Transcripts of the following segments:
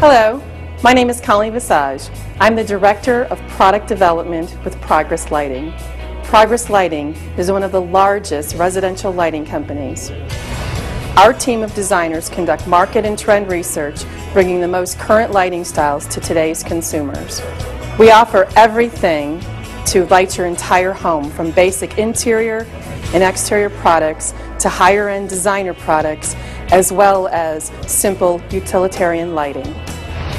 Hello, my name is Colleen Visage. I'm the Director of Product Development with Progress Lighting. Progress Lighting is one of the largest residential lighting companies. Our team of designers conduct market and trend research, bringing the most current lighting styles to today's consumers. We offer everything to light your entire home, from basic interior and exterior products to higher-end designer products, as well as simple utilitarian lighting.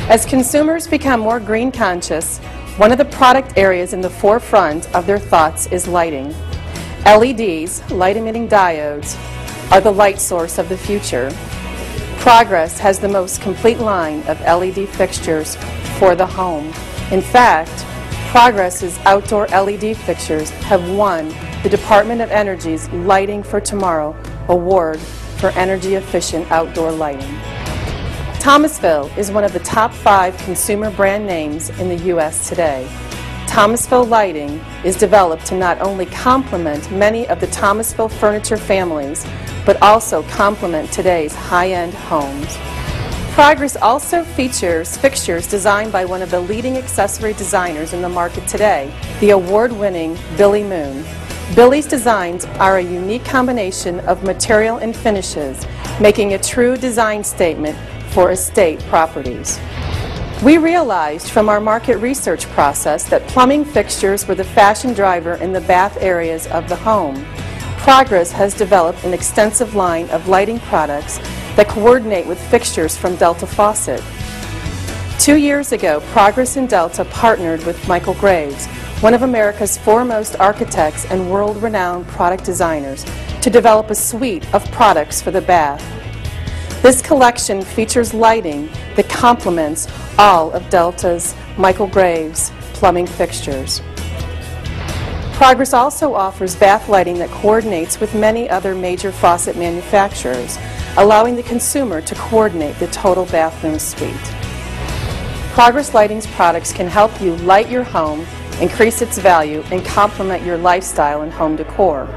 As consumers become more green conscious, one of the product areas in the forefront of their thoughts is lighting. LEDs, light-emitting diodes, are the light source of the future. Progress has the most complete line of LED fixtures for the home. In fact, Progress's outdoor LED fixtures have won the Department of Energy's Lighting for Tomorrow Award for energy-efficient outdoor lighting. Thomasville is one of the top 5 consumer brand names in the U.S. today. Thomasville Lighting is developed to not only complement many of the Thomasville furniture families, but also complement today's high-end homes. Progress also features fixtures designed by one of the leading accessory designers in the market today, the award-winning Billy Moon. Billy's designs are a unique combination of material and finishes, making a true design statement for estate properties. We realized from our market research process that plumbing fixtures were the fashion driver in the bath areas of the home. Progress has developed an extensive line of lighting products that coordinate with fixtures from Delta Faucet. 2 years ago, Progress and Delta partnered with Michael Graves, one of America's foremost architects and world-renowned product designers, to develop a suite of products for the bath. This collection features lighting that complements all of Delta's Michael Graves plumbing fixtures. Progress also offers bath lighting that coordinates with many other major faucet manufacturers, allowing the consumer to coordinate the total bathroom suite. Progress Lighting's products can help you light your home, increase its value, and complement your lifestyle and home decor.